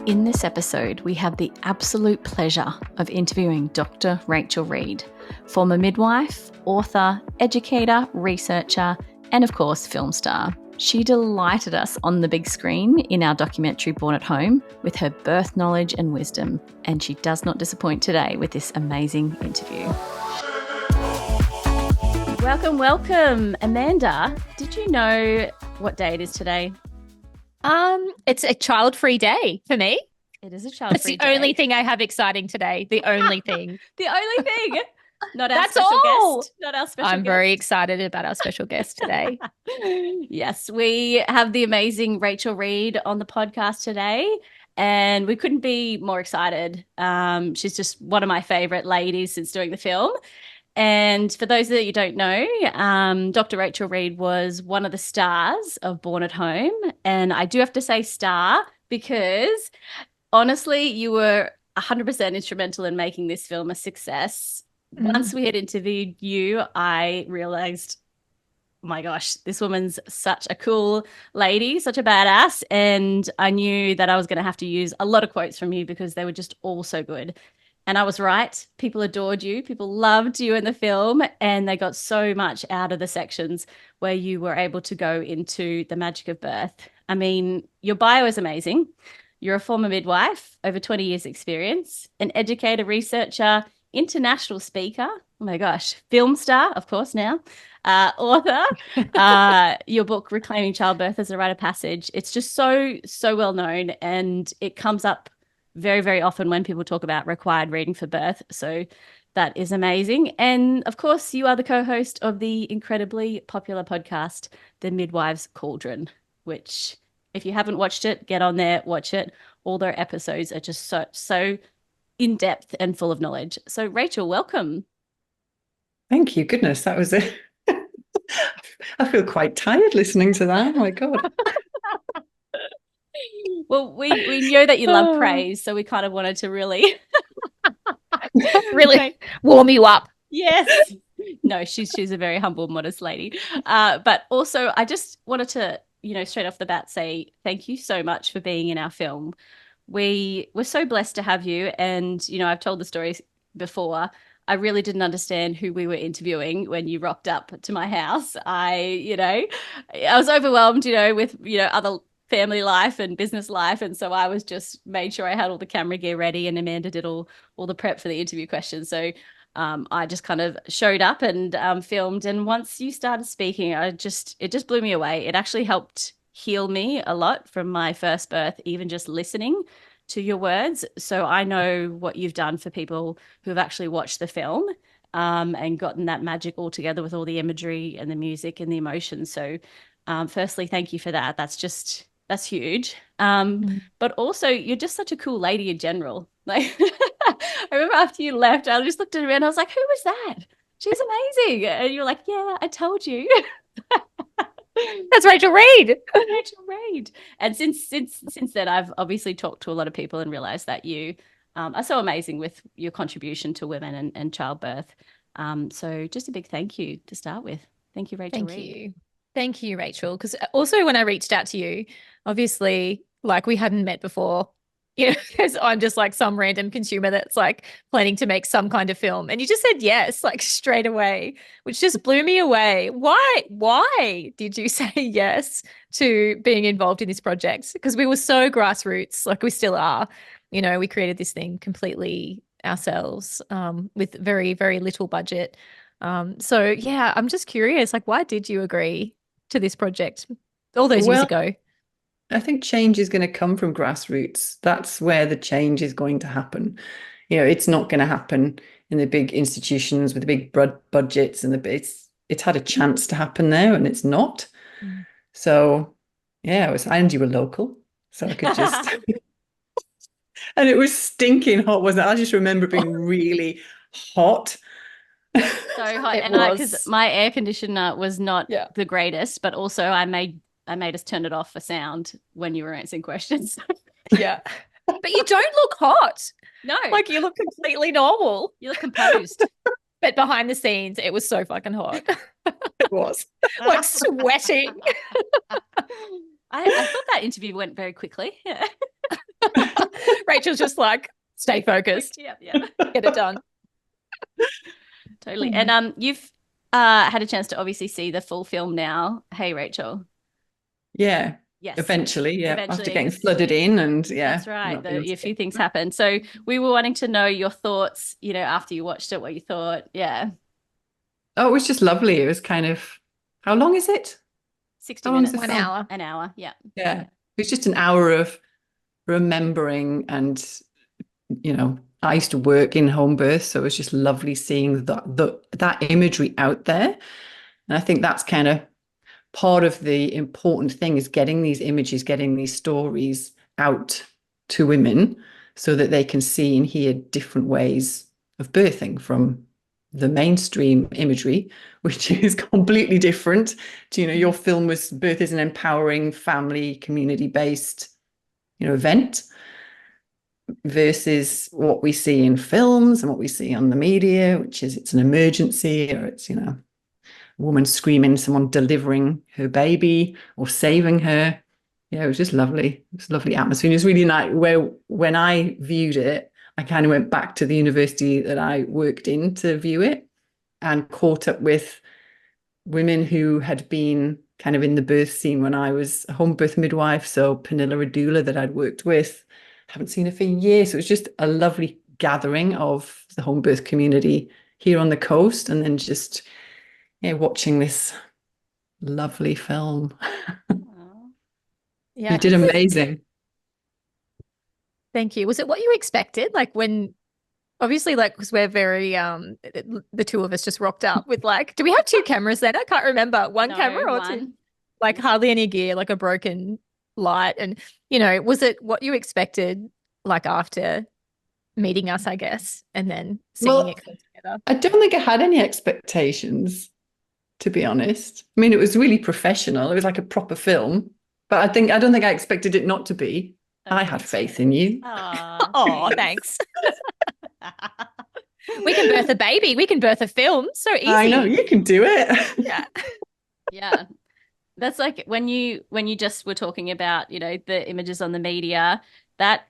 In this episode, we have the absolute pleasure of interviewing Dr. Rachel Reid, former midwife, author, educator, researcher, and of course, film star. She delighted us on the big screen in our documentary Born at Home with her birth knowledge and wisdom, and she does not disappoint today with this amazing interview. Welcome, welcome. Amanda, did you know what day it is today? It's a child-free day for me. It is a child-free day. It's the only thing I have exciting today. The only thing. The only thing. Not our That's special all. guest. Not our special I'm guest. very excited about our special guest today. Yes, we have the amazing Rachel Reid on the podcast today, and we couldn't be more excited. She's just one of my favorite ladies since doing the film. And for those that you don't know, Dr. Rachel Reid was one of the stars of Born at Home. And I do have to say star because honestly, you were 100% instrumental in making this film a success. Once we had interviewed you, I realized, oh my gosh, this woman's such a cool lady, such a badass. And I knew that I was going to have to use a lot of quotes from you because they were just all so good. And I was right. People adored you. People loved you in the film, and they got so much out of the sections where you were able to go into the magic of birth. I mean, your bio is amazing. You're a former midwife, over 20 years experience, an educator, researcher, international speaker. Oh my gosh, film star, of course, now, author. Your book, Reclaiming Childbirth, as a rite of passage. It's just so well known, and it comes up very, very often when people talk about required reading for birth. So that is amazing. And of course, you are the co-host of the incredibly popular podcast, The Midwives Cauldron, which if you haven't watched it, get on there, watch it. All their episodes are just so in-depth and full of knowledge. So Rachel, welcome. Thank you. Goodness, that was it. I feel quite tired listening to that. Oh my God. Well, we know that you love praise, so we kind of wanted to really warm you up. Yes. No, she's a very humble, modest lady. But also I just wanted to, straight off the bat say thank you so much for being in our film. We were so blessed to have you, and I've told the stories before. I really didn't understand who we were interviewing when you rocked up to my house. I was overwhelmed, with other family life and business life, and so I was just made sure I had all the camera gear ready, and Amanda did all the prep for the interview questions. So I just kind of showed up and filmed, and once you started speaking, it just blew me away. It actually helped heal me a lot from my first birth, even just listening to your words. So I know what you've done for people who have actually watched the film and gotten that magic all together with all the imagery and the music and the emotion. So firstly, thank you for that. That's huge. But also, you're just such a cool lady in general. Like, I remember after you left, I just looked at her and I was like, who was that? She's amazing. And you're like, yeah, I told you. That's Rachel Reid. Rachel Reid. And since then, I've obviously talked to a lot of people and realized that you are so amazing with your contribution to women and childbirth. So just a big thank you to start with. Thank you, Rachel Reid. Thank you, Rachel. Because also when I reached out to you, obviously, like we hadn't met before, because I'm just like some random consumer that's like planning to make some kind of film. And you just said yes, like straight away, which just blew me away. Why did you say yes to being involved in this project? Because we were so grassroots, like we still are. We created this thing completely ourselves with very, very little budget. So yeah, I'm just curious, like, why did you agree to this project all those years ago? I think change is going to come from grassroots. That's where the change is going to happen. It's not going to happen in the big institutions with the big budgets and it's had a chance to happen there and it's not. So yeah, and you were local, so I could just and it was stinking hot, wasn't it? I just remember it being really hot. So hot, and because my air conditioner was not the greatest, but also I made us turn it off for sound when you were answering questions. Yeah, but you don't look hot. No, like you look completely normal. You look composed. But behind the scenes, it was so fucking hot. It was like sweating. I thought that interview went very quickly. Yeah. Rachel's just like, stay focused. Yeah, yeah. Get it done. Totally. And you've had a chance to obviously see the full film now. Hey, Rachel. Yeah. Yes. Eventually, yeah. Eventually, After getting flooded in and yeah. That's right. not being able A to few get- things happened. So we were wanting to know your thoughts, you know, after you watched it, what you thought. Yeah. Oh, it was just lovely. It was kind of, how long is it? 60 How long is minutes. the An film? hour. An hour. Yeah. Yeah. It was just an hour of remembering and, you know, I used to work in home birth, so it was just lovely seeing that imagery out there. And I think that's kind of part of the important thing is getting these images, getting these stories out to women so that they can see and hear different ways of birthing from the mainstream imagery, which is completely different to, you know, your film was birth is an empowering family community-based, you know, event versus what we see in films and what we see on the media, which is it's an emergency or it's, you know, a woman screaming, someone delivering her baby or saving her. Yeah, it was just lovely. It was a lovely atmosphere. It was really nice where when I viewed it, I kind of went back to the university that I worked in to view it and caught up with women who had been kind of in the birth scene when I was a home birth midwife. So Pernilla, a doula that I'd worked with, haven't seen her for years. So it was just a lovely gathering of the home birth community here on the coast, and then just watching this lovely film. Yeah. You did amazing. Thank you. Was it what you expected? Like when obviously like because we're very the two of us just rocked up with like, do we have two cameras then? I can't remember. One No, camera or one. two? Like hardly any gear, like a broken light. And you know, was it what you expected like after meeting us, I guess, and then seeing it come together? I don't think I had any expectations, to be honest. I mean, it was really professional. It was like a proper film, but I don't think I expected it not to be. I had faith in you. Oh, thanks. We can birth a baby. We can birth a film. So easy. I know, you can do it. Yeah. Yeah. That's like when you just were talking about, you know, the images on the media, that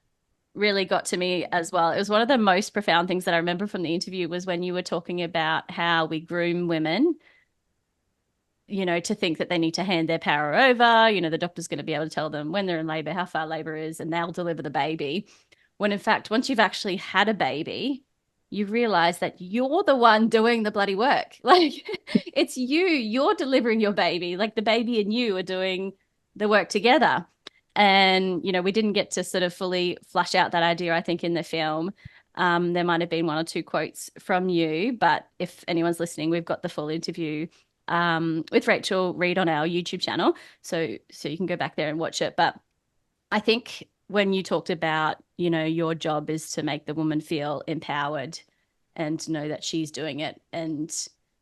really got to me as well. It was one of the most profound things that I remember from the interview was when you were talking about how we groom women, you know, to think that they need to hand their power over. You know, the doctor's going to be able to tell them when they're in labor, how far labor is, and they'll deliver the baby. When in fact, once you've actually had a baby, you realize that you're the one doing the bloody work. Like it's you're delivering your baby. Like the baby and you are doing the work together. And, you know, we didn't get to sort of fully flush out that idea, I think, in the film. There might have been one or two quotes from you, but if anyone's listening, we've got the full interview with Rachel Reid on our YouTube channel. So you can go back there and watch it. But I think when you talked about, you know, your job is to make the woman feel empowered and know that she's doing it. And,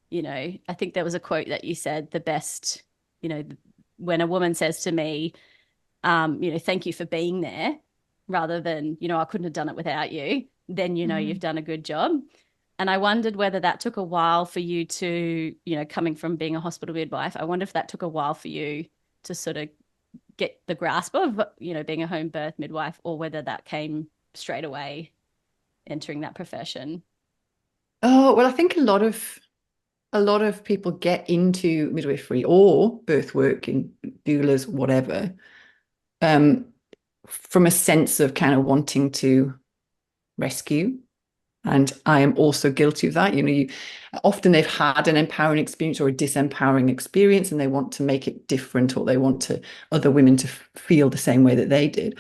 you know, I think there was a quote that you said, the best, you know, when a woman says to me, you know, thank you for being there, rather than, you know, I couldn't have done it without you, then, you know, you've done a good job. And I wondered whether that took a while for you to, you know, coming from being a hospital midwife, I wonder if that took a while for you to sort of get the grasp of, you know, being a home birth midwife, or whether that came straight away entering that profession. Oh, well, I think a lot of people get into midwifery or birth work in doulas, whatever, from a sense of kind of wanting to rescue. And I am also guilty of that. You know, often they've had an empowering experience or a disempowering experience, and they want to make it different, or they want other women to feel the same way that they did.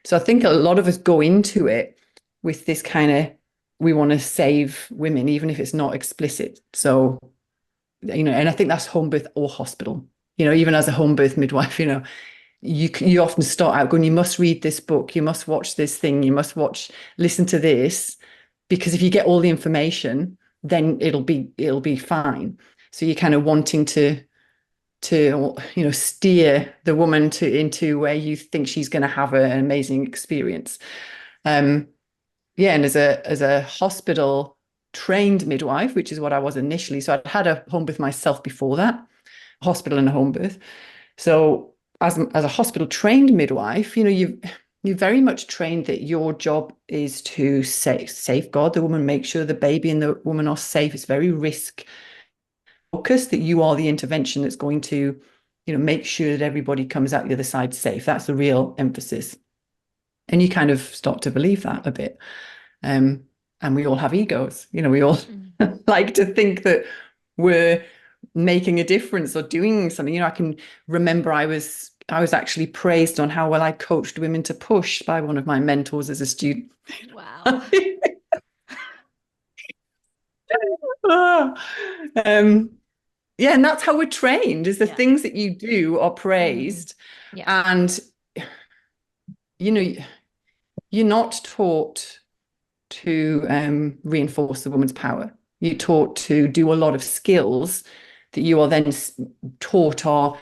So I think a lot of us go into it with this kind of, we want to save women, even if it's not explicit. So, you know, and I think that's home birth or hospital. You know, even as a home birth midwife, you know, you often start out going, you must read this book, you must watch this thing, you must listen to this, because if you get all the information, then it'll be fine. So you're kind of wanting to you know, steer the woman into where you think she's going to have an amazing experience. And as a hospital trained midwife, which is what I was initially, so I'd had a home birth myself before that, hospital and a home birth. So as a hospital trained midwife, you know, you're very much trained that your job is to safeguard the woman, make sure the baby and the woman are safe. It's very risk focused, that you are the intervention that's going to, make sure that everybody comes out the other side safe. That's the real emphasis. And you kind of start to believe that a bit. And we all have egos. We all like to think that we're making a difference or doing something. I can remember I was actually praised on how well I coached women to push by one of my mentors as a student. Wow. Yeah, and that's how we're trained, is the things that you do are praised. And you're not taught to reinforce the woman's power. You're taught to do a lot of skills that you are then taught are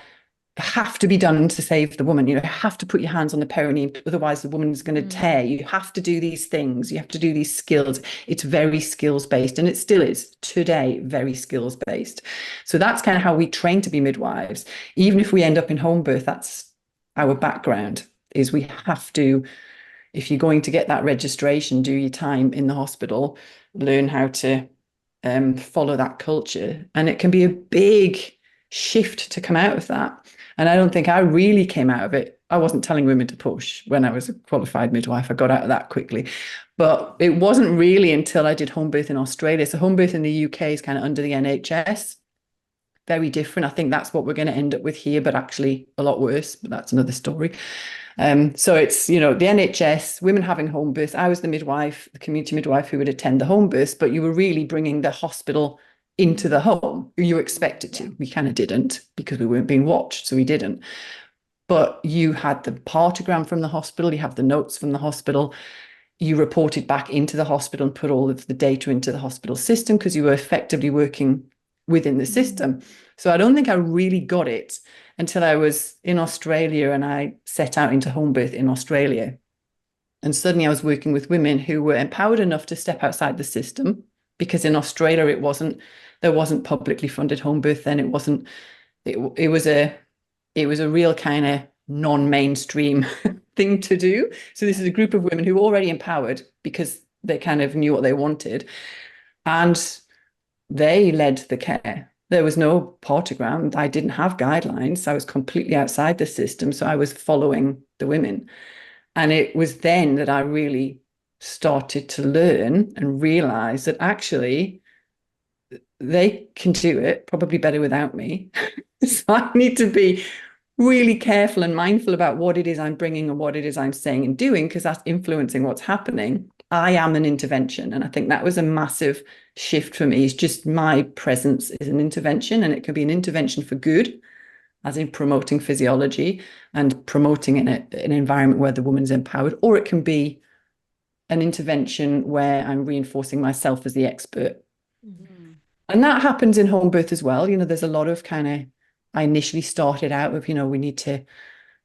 have to be done to save the woman. You have to put your hands on the perineum, otherwise the woman is going to tear. You have to do these things. You have to do these skills. It's very skills based, and it still is today very skills based. So that's kind of how we train to be midwives. Even if we end up in home birth, that's our background, is we have to, if you're going to get that registration, do your time in the hospital, learn how to follow that culture. And it can be a big shift to come out of that. And I don't think I really came out of it. I wasn't telling women to push when I was a qualified midwife. I got out of that quickly. But it wasn't really until I did home birth in Australia. So home birth in the UK is kind of under the NHS. Very different. I think that's what we're going to end up with here, but actually a lot worse. But that's another story. So it's, the NHS, women having home births. I was the midwife, the community midwife who would attend the home births, but you were really bringing the hospital into the home. You expected to. We kind of didn't, because we weren't being watched, so we didn't. But you had the partogram from the hospital, you have the notes from the hospital, you reported back into the hospital and put all of the data into the hospital system, because you were effectively working within the system. So I don't think I really got it until I was in Australia and I set out into home birth in Australia. And suddenly I was working with women who were empowered enough to step outside the system, because in Australia there wasn't publicly funded home birth then. It was a real kind of non-mainstream thing to do. So this is a group of women who were already empowered because they kind of knew what they wanted, and they led the care. There was no partogram. I didn't have guidelines. I was completely outside the system. So I was following the women. And it was then that I really started to learn and realize that actually they can do it probably better without me. So I need to be really careful and mindful about what it is I'm bringing and what it is I'm saying and doing, because that's influencing what's happening. I am an intervention. And I think that was a massive shift for me. It's just my presence is an intervention, and it can be an intervention for good, as in promoting physiology and promoting an environment where the woman's empowered, or it can be an intervention where I'm reinforcing myself as the expert. And that happens in home birth as well. There's a lot of I initially started out with, we need to,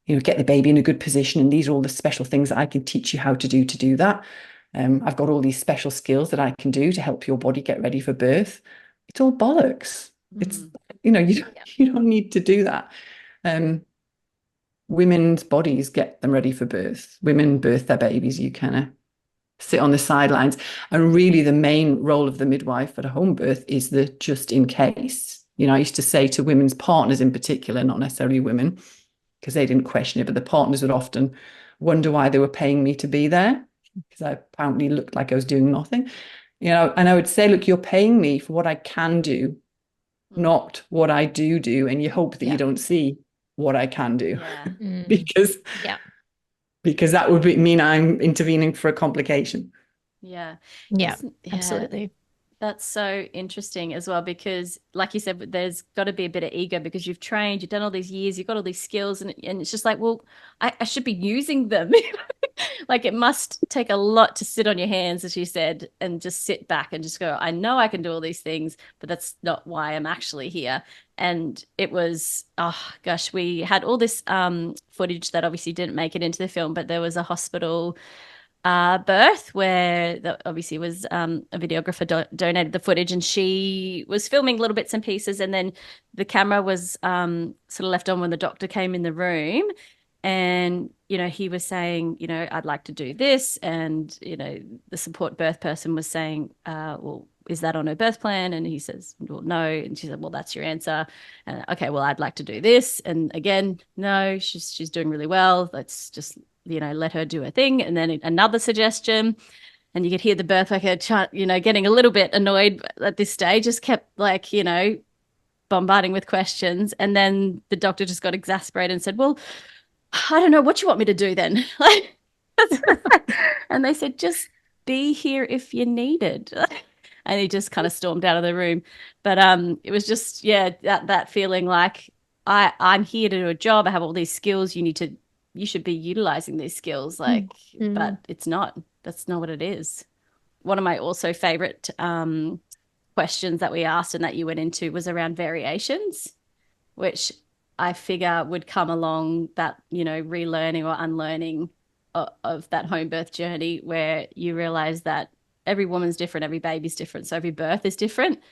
get the baby in a good position. And these are all the special things that I can teach you how to do that. I've got all these special skills that I can do to help your body get ready for birth. It's all bollocks. It's, you don't need to do that. Women's bodies get them ready for birth. Women birth their babies. You kind of sit on the sidelines. And really the main role of the midwife at a home birth is the just in case. I used to say to women's partners in particular, not necessarily women, because they didn't question it, but the partners would often wonder why they were paying me to be there, because I apparently looked like I was doing nothing. And I would say, look, you're paying me for what I can do, not what I do, and you hope that you don't see what I can do. because that would mean I'm intervening for a complication. Absolutely. That's so interesting as well, because like you said, there's got to be a bit of ego, because you've trained, you've done all these years, you've got all these skills, and it's just like, well, I should be using them. Like, it must take a lot to sit on your hands, as you said, and just sit back and just go, I know I can do all these things, but that's not why I'm actually here. And it was, oh gosh, we had all this footage that obviously didn't make it into the film, but there was a hospital birth where obviously was a videographer donated the footage, and she was filming little bits and pieces, and then the camera was sort of left on when the doctor came in the room, And, he was saying, I'd like to do this. And, the support birth person was saying, well, is that on her birth plan? And he says, well, no. And she said, well, that's your answer. And okay, well, I'd like to do this. And again, no, she's doing really well. Let's just, let her do her thing. And then another suggestion. And you could hear the birth worker, getting a little bit annoyed at this stage, just kept bombarding with questions. And then the doctor just got exasperated and said, well, I don't know what you want me to do then. And they said, just be here if you needed. And he just kind of stormed out of the room. But it was just, yeah, that feeling like I'm here to do a job. I have all these skills. You should be utilizing these skills. But it's not. That's not what it is. One of my also favorite questions that we asked and that you went into was around variations, which I figure would come along that, relearning or unlearning of that home birth journey, where you realize that every woman's different, every baby's different. So every birth is different.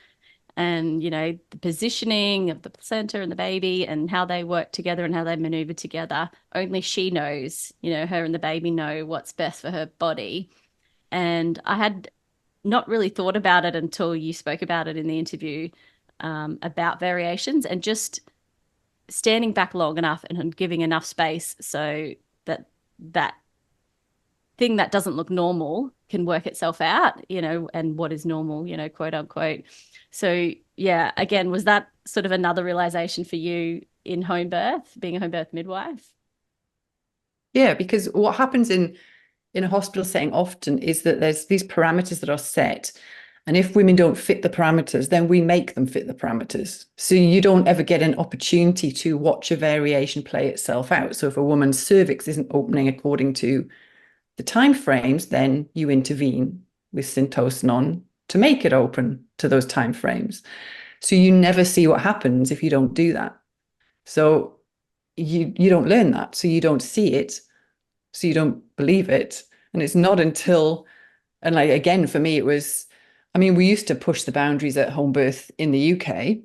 And, the positioning of the placenta and the baby and how they work together and how they maneuver together, only she knows, her and the baby know what's best for her body. And I had not really thought about it until you spoke about it in the interview, about variations, and just standing back long enough and giving enough space so that thing that doesn't look normal can work itself out, and what is normal, quote unquote. So yeah, again, was that sort of another realization for you in home birth, being a home birth midwife? Yeah, because what happens in a hospital setting often is that there's these parameters that are set. And if women don't fit the parameters, then we make them fit the parameters. So you don't ever get an opportunity to watch a variation play itself out. So if a woman's cervix isn't opening according to the time frames, then you intervene with syntocinon to make it open to those time frames. So you never see what happens if you don't do that. So you don't learn that. So you don't see it. So you don't believe it. And it's not until, and like, again, for me, it was, I mean, we used to push the boundaries at home birth in the UK,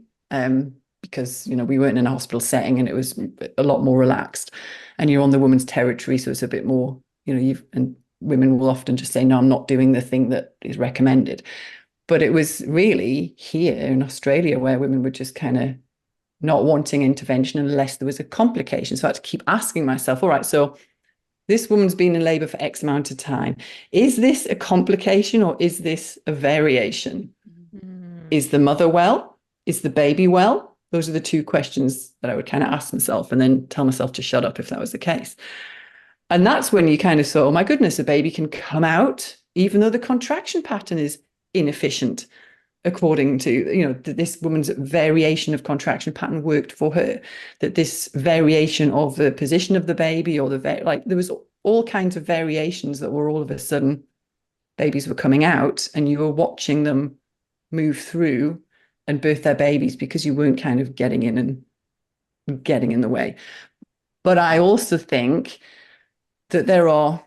because, we weren't in a hospital setting and it was a lot more relaxed, and you're on the woman's territory. So it's a bit more, and women will often just say, no, I'm not doing the thing that is recommended. But it was really here in Australia where women were just kind of not wanting intervention unless there was a complication. So I had to keep asking myself, all right, so this woman's been in labor for X amount of time. Is this a complication or is this a variation? Is the mother well? Is the baby well? Those are the two questions that I would kind of ask myself, and then tell myself to shut up if that was the case. And that's when you kind of saw, oh my goodness, a baby can come out even though the contraction pattern is inefficient, according to, that this woman's variation of contraction pattern worked for her, that this variation of the position of the baby or there was all kinds of variations that were all of a sudden babies were coming out, and you were watching them move through and birth their babies because you weren't kind of getting in and getting in the way. But I also think that there are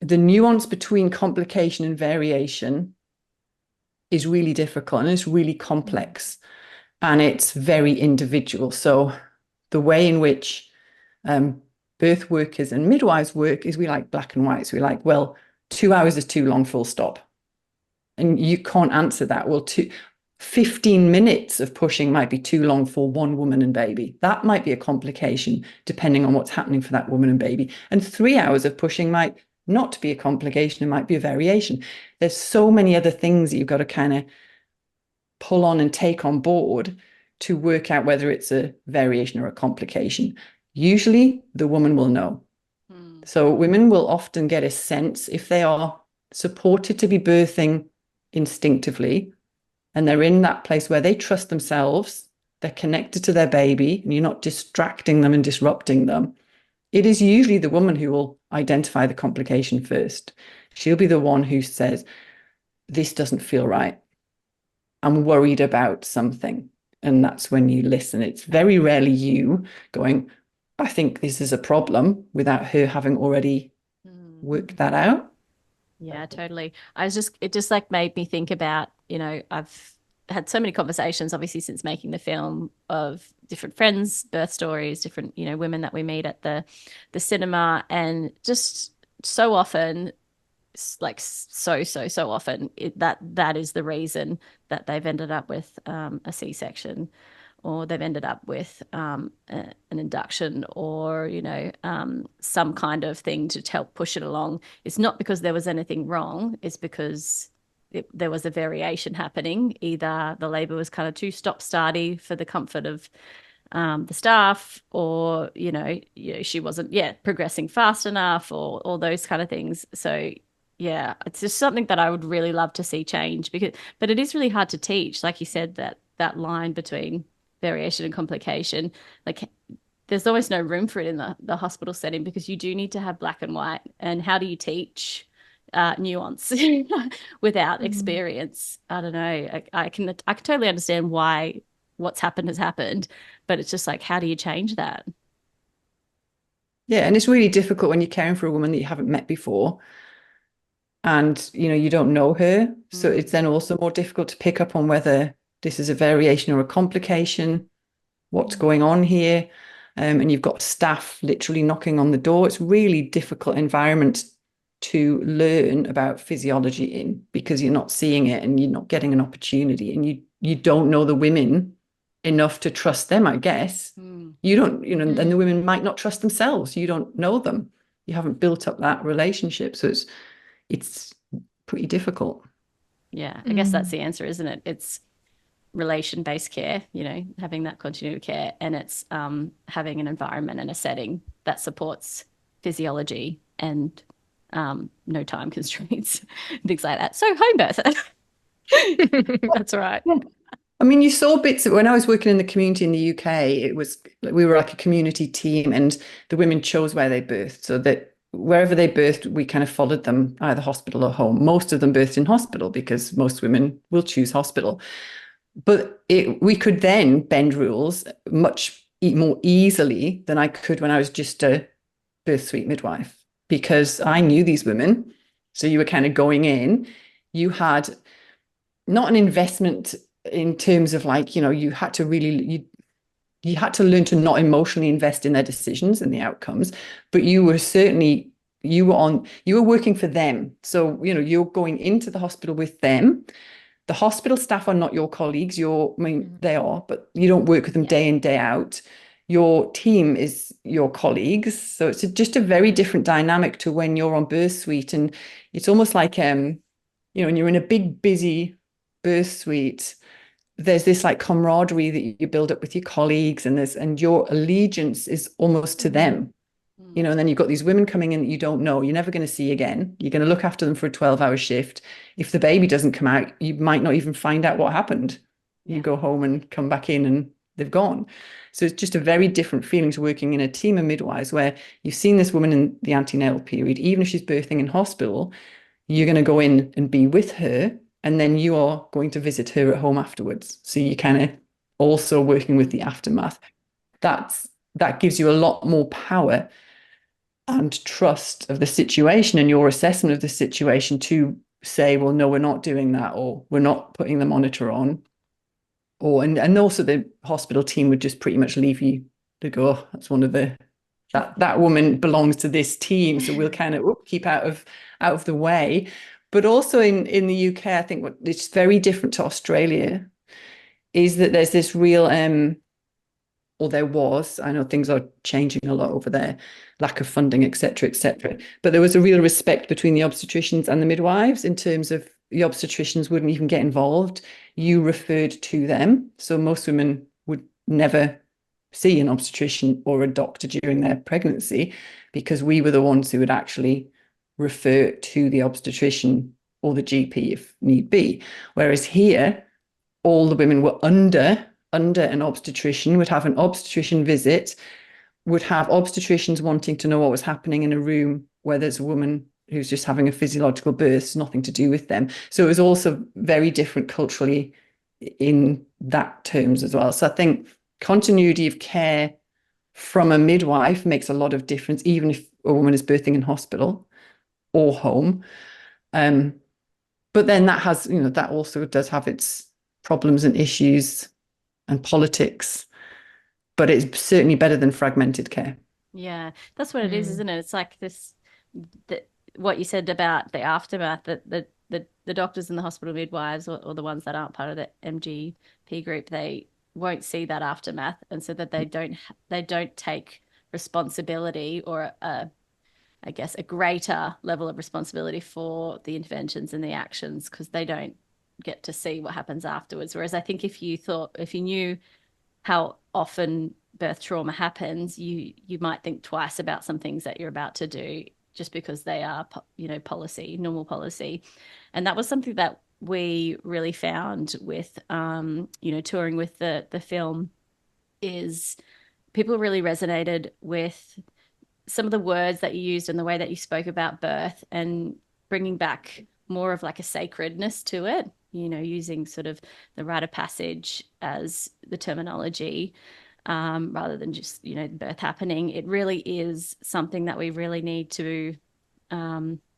the nuance between complication and variation is really difficult, and it's really complex, and it's very individual. So the way in which birth workers and midwives work is we like black and white. So we like, well, 2 hours is too long, full stop. And you can't answer that. Well, 15 minutes of pushing might be too long for one woman and baby. That might be a complication depending on what's happening for that woman and baby. And 3 hours of pushing might not be a complication, it might be a variation. There's so many other things that you've got to kind of pull on and take on board to work out whether it's a variation or a complication. Usually the woman will know. So women will often get a sense if they are supported to be birthing instinctively, and they're in that place where they trust themselves, they're connected to their baby, and you're not distracting them and disrupting them. It is usually the woman who will identify the complication first. She'll be the one who says, this doesn't feel right. I'm worried about something. And that's when you listen. It's very rarely you going, I think this is a problem, without her having already worked that out. Yeah, totally. It just like made me think about, I've had so many conversations, obviously, since making the film, of different friends' birth stories, different, women that we meet at the cinema, and just so often, like so often, that is the reason that they've ended up with a C-section, or they've ended up with an induction, or some kind of thing to help push it along. It's not because there was anything wrong, it's because there was a variation happening. Either the labor was kind of too stop-starty for the comfort of the staff, or she wasn't progressing fast enough, or all those kind of things. So yeah, it's just something that I would really love to see change, but it is really hard to teach, like you said, that line between variation and complication. Like, there's almost no room for it in the hospital setting, because you do need to have black and white. And how do you teach nuance without experience? I don't know. I can totally understand why what's happened has happened, but it's just like, how do you change that? Yeah, and it's really difficult when you're caring for a woman that you haven't met before, and you don't know her. So it's then also more difficult to pick up on whether this is a variation or a complication, what's going on here. And you've got staff literally knocking on the door. It's really difficult environment to learn about physiology in, because you're not seeing it and you're not getting an opportunity, and you don't know the women enough to trust them, I guess. You don't, and the women might not trust themselves. You don't know them. You haven't built up that relationship. So it's pretty difficult. Yeah, I guess that's the answer, isn't it? It's relation-based care, having that continuity of care, and it's having an environment and a setting that supports physiology and no time constraints, things like that. So home birth. That's right. I mean, you saw bits of, when I was working in the community in the UK, we were like a community team, and the women chose where they birthed, so that wherever they birthed, we kind of followed them, either hospital or home. Most of them birthed in hospital, because most women will choose hospital. But we could then bend rules much more easily than I could when I was just a birth suite midwife, because I knew these women. So you were kind of going in, you had not an investment in terms of like, you had to really, you had to learn to not emotionally invest in their decisions and the outcomes, but you were certainly, you were working for them. So, you're going into the hospital with them. The hospital staff are not your colleagues. They are, but you don't work with them day in, day out. Your team is your colleagues. So it's just a very different dynamic to when you're on birth suite. And it's almost like, when you're in a big, busy birth suite, there's this like camaraderie that you build up with your colleagues, and your allegiance is almost to them. And then you've got these women coming in that you don't know, you're never going to see again. You're going to look after them for a 12-hour shift. If the baby doesn't come out, you might not even find out what happened. You go home and come back in and they've gone. So it's just a very different feeling to working in a team of midwives, where you've seen this woman in the antenatal period. Even if she's birthing in hospital, you're going to go in and be with her, and then you are going to visit her at home afterwards. So you're kind of also working with the aftermath. That gives you a lot more power and trust of the situation and your assessment of the situation to say, well, no, we're not doing that, or we're not putting the monitor on. And also the hospital team would just pretty much leave you to go, oh, that's one of that woman belongs to this team, so we'll kind of keep out of the way. But also in the UK, I think what it's very different to Australia is that there's this real or there was, I know things are changing a lot over there, lack of funding, et cetera, but there was a real respect between the obstetricians and the midwives, in terms of the obstetricians wouldn't even get involved. You referred to them. So most women would never see an obstetrician or a doctor during their pregnancy, because we were the ones who would actually refer to the obstetrician or the GP if need be. Whereas here, all the women were under an obstetrician, would have an obstetrician visit, would have obstetricians wanting to know what was happening in a room where there's a woman who's just having a physiological birth. It's nothing to do with them. So it was also very different culturally in that terms as well. So I think continuity of care from a midwife makes a lot of difference, even if a woman is birthing in hospital or home. But then that has, that also does have its problems and issues and politics, but it's certainly better than fragmented care. Yeah, that's what it is, isn't it? It's like this, what you said about the aftermath, that the doctors and the hospital midwives, or the ones that aren't part of the MGP group, they won't see that aftermath, and so that they don't take responsibility, or I guess a greater level of responsibility for the interventions and the actions, because they don't get to see what happens afterwards. Whereas I think if you knew how often birth trauma happens, you might think twice about some things that you're about to do, just because they are, normal policy. And that was something that we really found with, touring with the film, is people really resonated with some of the words that you used and the way that you spoke about birth, and bringing back more of like a sacredness to it, using sort of the rite of passage as the terminology, rather than just, birth happening. It really is something that we really need to,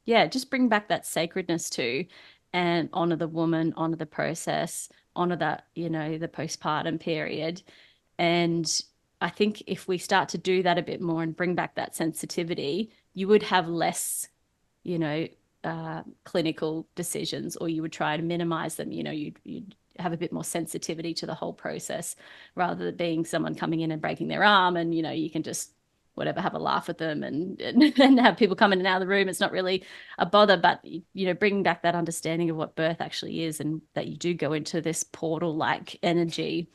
just bring back that sacredness to, and honor the woman, honor the process, honor that, the postpartum period. And I think if we start to do that a bit more and bring back that sensitivity, you would have less, clinical decisions, or you would try to minimize them. You'd have a bit more sensitivity to the whole process, rather than being someone coming in and breaking their arm and, you can just whatever, have a laugh at them and have people come in and out of the room. It's not really a bother, but, bringing back that understanding of what birth actually is, and that you do go into this portal-like energy,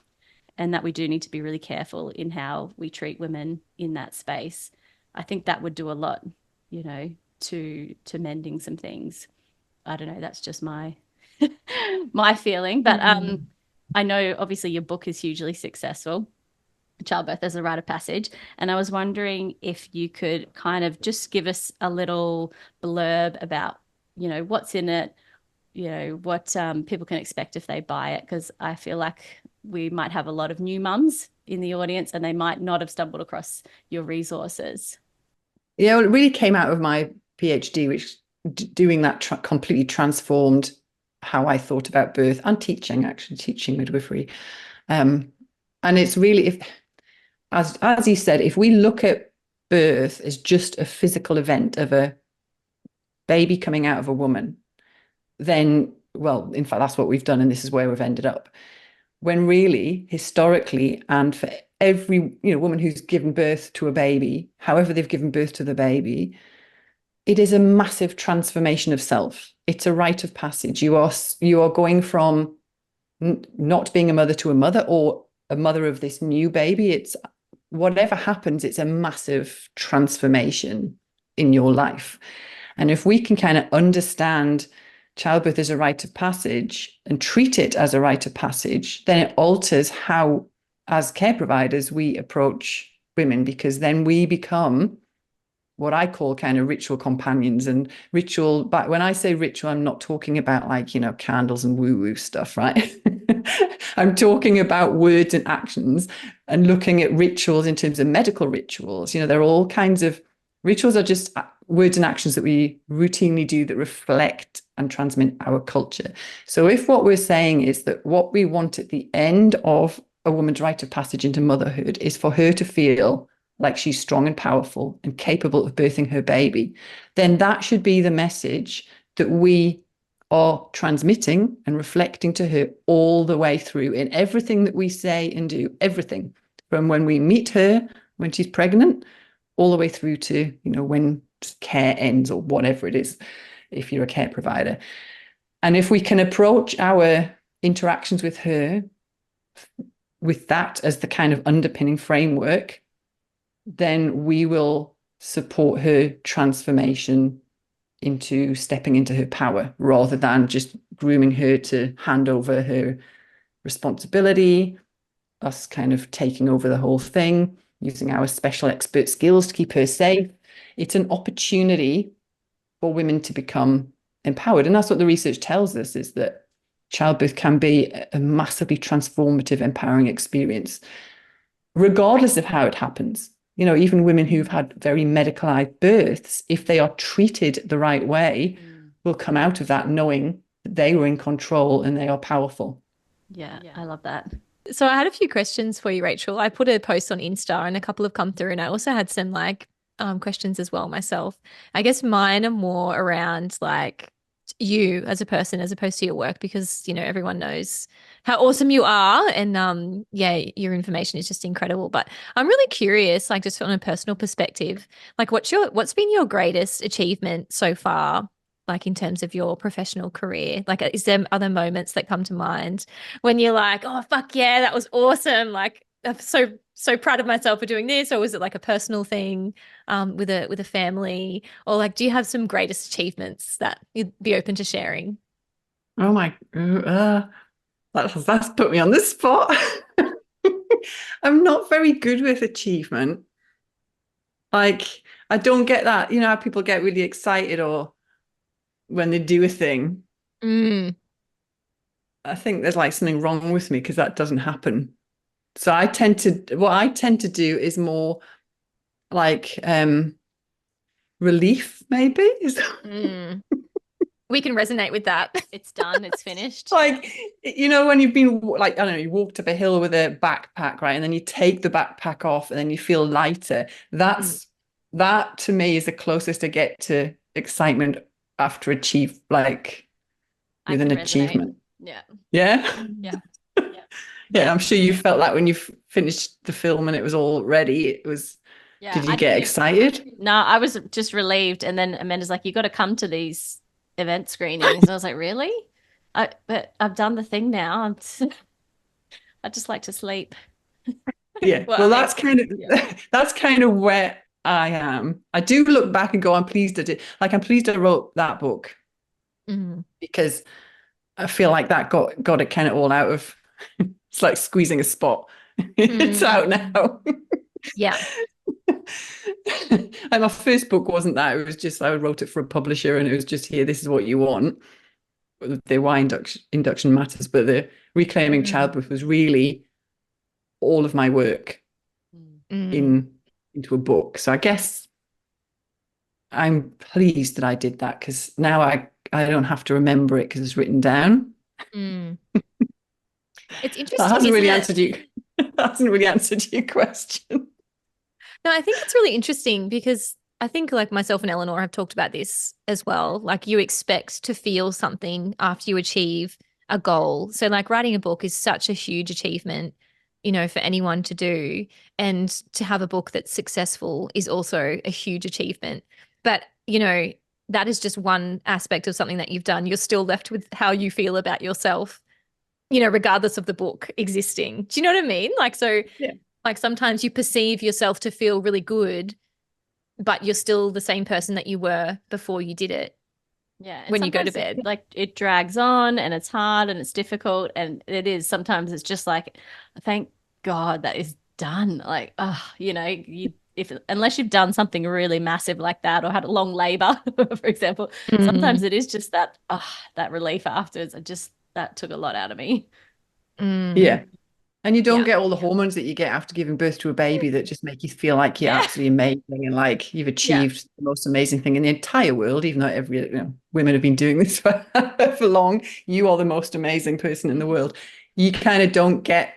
and that we do need to be really careful in how we treat women in that space. I think that would do a lot, to mending some things. I don't know, that's just my my feeling. But I know obviously your book is hugely successful, Childbirth as a Rite of Passage. And I was wondering if you could kind of just give us a little blurb about, what's in it, what people can expect if they buy it, because I feel like we might have a lot of new mums in the audience, and they might not have stumbled across your resources. Yeah, well, it really came out of my PhD, which doing that completely transformed how I thought about birth and teaching midwifery. And it's really, as you said, if we look at birth as just a physical event of a baby coming out of a woman, then, well, in fact, that's what we've done, and this is where we've ended up. When really, historically, and for every woman who's given birth to a baby, however they've given birth to the baby, it is a massive transformation of self. It's a rite of passage. You are going from not being a mother to a mother, or a mother of this new baby. It's whatever happens, it's a massive transformation in your life. And if we can kind of understand childbirth as a rite of passage and treat it as a rite of passage, then it alters how, as care providers, we approach women, because then we become what I call kind of ritual companions. And ritual, but when I say ritual, I'm not talking about like, candles and woo-woo stuff, right? I'm talking about words and actions, and looking at rituals in terms of medical rituals. There are all kinds of rituals, are just words and actions that we routinely do that reflect and transmit our culture. So if what we're saying is that what we want at the end of a woman's rite of passage into motherhood is for her to feel like she's strong and powerful and capable of birthing her baby, then that should be the message that we are transmitting and reflecting to her all the way through, in everything that we say and do, everything from when we meet her, when she's pregnant, all the way through to, when care ends, or whatever it is, if you're a care provider. And if we can approach our interactions with her with that as the kind of underpinning framework, then we will support her transformation into stepping into her power, rather than just grooming her to hand over her responsibility, us kind of taking over the whole thing, using our special expert skills to keep her safe. It's an opportunity for women to become empowered. And that's what the research tells us, is that childbirth can be a massively transformative, empowering experience, regardless of how it happens. Even women who've had very medicalized births, if they are treated the right way, will come out of that knowing that they were in control and they are powerful. Yeah, I love that. So I had a few questions for you, Rachel. I put a post on Insta and a couple have come through, and I also had some like questions as well myself. I guess mine are more around like you as a person as opposed to your work because, you know, everyone knows how awesome you are and yeah, your information is just incredible. But I'm really curious, like just from a personal perspective, like what's been your greatest achievement so far? Like in terms of your professional career, like is there other moments that come to mind when you're like, oh, fuck yeah, that was awesome. Like, I'm so proud of myself for doing this. Or was it like a personal thing with a family? Or like, do you have some greatest achievements that you'd be open to sharing? Oh my, that's put me on the spot. I'm not very good with achievement. Like, I don't get that. You know how people get really excited or when they do a thing. Mm, I think there's like something wrong with me because that doesn't happen. So what I tend to do is more like relief, maybe. Is mm. We can resonate with that. It's done, it's finished. like, you know, when you've been like, I don't know, you walked up a hill with a backpack, right? And then you take the backpack off and then you feel lighter. Mm. That to me is the closest I get to excitement after like I with can an resonate. achievement. Yeah. Yeah. Yeah. Yeah, I'm sure you felt that when you finished the film and it was all ready. Yeah, Did you I get didn't even. excited? No, I was just relieved. And then Amanda's like, you got to come to these event screenings. And I was like, really? But I've done the thing now. I just like to sleep. Yeah. Well, Well, I mean, yeah. that's kind of where I am. I do look back and go, I'm pleased I did. Like I'm pleased I wrote that book Mm, because I feel like that got it kind of all out of it's like squeezing a spot. It's mm, out now. yeah. Like my first book wasn't that. It was just I wrote it for a publisher and it was just here, this is what you want. The why induction matters, but the Reclaiming Mm, Childbirth was really all of my work mm. in into a book. So I guess I'm pleased that I did that because now I don't have to remember it because it's written down. Mm. It's That interesting, hasn't isn't really it? answered you. That hasn't really answered your question. No, I think it's really interesting because I think like myself and Eleanor have talked about this as well. Like you expect to feel something after you achieve a goal. So like writing a book is such a huge achievement, you know, for anyone to do. And to have a book that's successful is also a huge achievement. But, you know, that is just one aspect of something that you've done. You're still left with how you feel about yourself, you know, regardless of the book existing. Do you know what I mean? Like, so Yeah. like sometimes you perceive yourself to feel really good, but you're still the same person that you were before you did it Yeah, and when you go to sometimes bed. like it drags on and it's hard and it's difficult and it is sometimes it's just like thank God that is done. Like, you know, you if unless you've done something really massive like that or had a long labor, for example, sometimes Mm, it is just that relief afterwards. It just that took a lot out of me. mm, Yeah. And you don't yeah. get all the hormones that you get after giving birth to a baby that just make you feel like you're Yeah. absolutely amazing and like you've Yeah. achieved the most amazing thing in the entire world, even though women have been doing this for long. You are the most amazing person in the world. You kind of don't get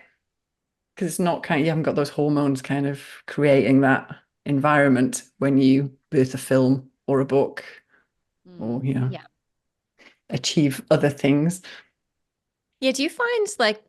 because it's not kind of, you haven't got those hormones kind of creating that environment when you birth a film or a book or, Yeah. achieve other things. Yeah, do you find like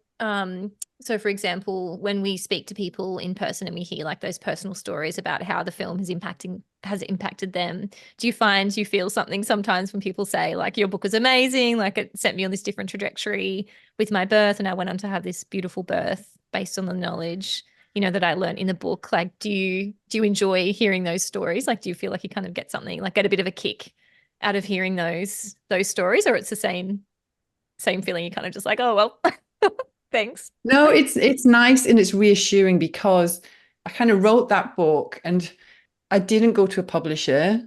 so for example, when we speak to people in person and we hear like those personal stories about how the film has impacted them, do you find you feel something sometimes when people say like your book was amazing, like it set me on this different trajectory with my birth and I went on to have this beautiful birth based on the knowledge, you know, that I learned in the book. Like do you enjoy hearing those stories? Like do you feel like you kind of get something, like get a bit of a kick out of hearing those stories, or it's the same feeling. You kind of just like, oh, well, thanks. No, it's nice and it's reassuring because I kind of wrote that book and I didn't go to a publisher.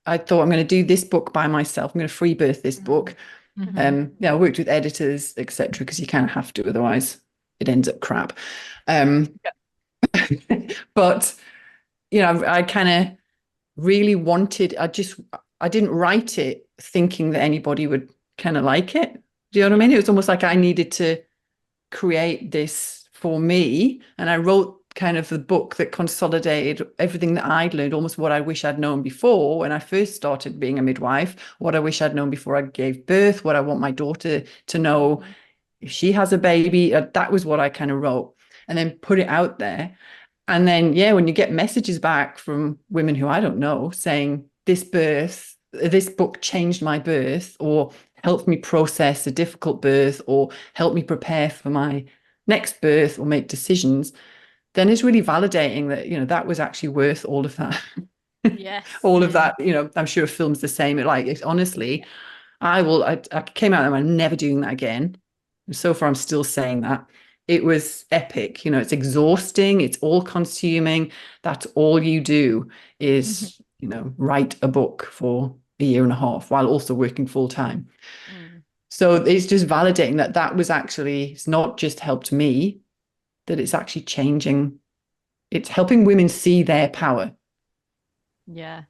I thought I'm going to do this book by myself. I'm going to free birth this book. Mm-hmm. I worked with editors, etc., because you kind of have to, otherwise it ends up crap. Um, but I kind of really wanted. I didn't write it thinking that anybody would kind of like it. Do you know what I mean? It was almost like I needed to create this for me. And I wrote kind of the book that consolidated everything that I'd learned, almost what I wish I'd known before when I first started being a midwife, what I wish I'd known before I gave birth, what I want my daughter to know if she has a baby. That was what I kind of wrote, and then put it out there. And then, yeah, when you get messages back from women who I don't know saying this book changed my birth, or helped me process a difficult birth, or helped me prepare for my next birth, or make decisions, then it's really validating that, that was actually worth all of that. Yes. All of that, I'm sure film's the same. Honestly, I came out and I'm never doing that again. So far, I'm still saying that. It was epic. It's exhausting. It's all consuming. That's all you do is, write a book for a year and a half while also working full time. So it's just validating that was actually, it's not just helped me, that it's actually changing. It's helping women see their power. Yeah.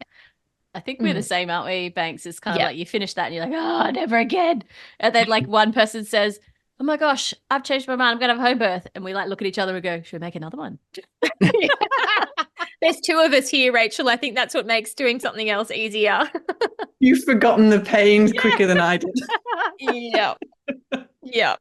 I think we're the same, aren't we, Banks? It's kind of like you finish that and you're like, oh, never again. And then like one person says, oh my gosh, I've changed my mind. I'm going to have home birth. And we like look at each other and go, should we make another one? There's two of us here, Rachel. I think that's what makes doing something else easier. You've forgotten the pain quicker than I did. Yeah. Yeah.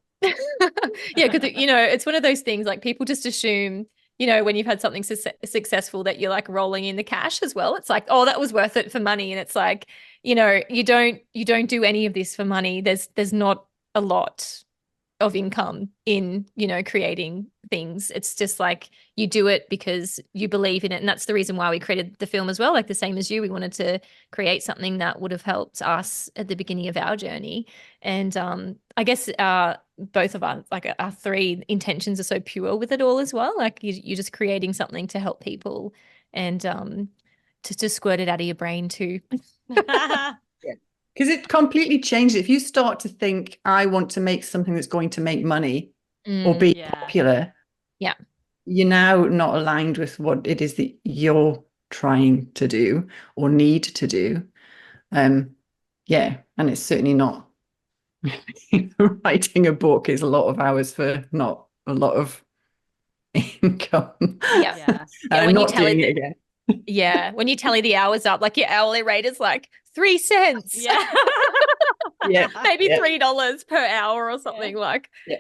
Yeah, because, it's one of those things like people just assume, when you've had something successful that you're like rolling in the cash as well. It's like, oh, that was worth it for money. And it's like, you don't do any of this for money. There's not a lot of income in, creating things. It's just like you do it because you believe in it. And that's the reason why we created the film as well. Like the same as you, we wanted to create something that would have helped us at the beginning of our journey. And I guess both of our three intentions are so pure with it all as well. Like you're just creating something to help people and to squirt it out of your brain too. Because it completely changes. If you start to think, I want to make something that's going to make money or be popular, you're now not aligned with what it is that you're trying to do or need to do. And it's certainly not writing a book is a lot of hours for not a lot of income. Yeah. I'm not doing it again. Yeah, when you tally the hours up, like your hourly rate is like 3 cents. Yeah. Maybe $3 per hour or something.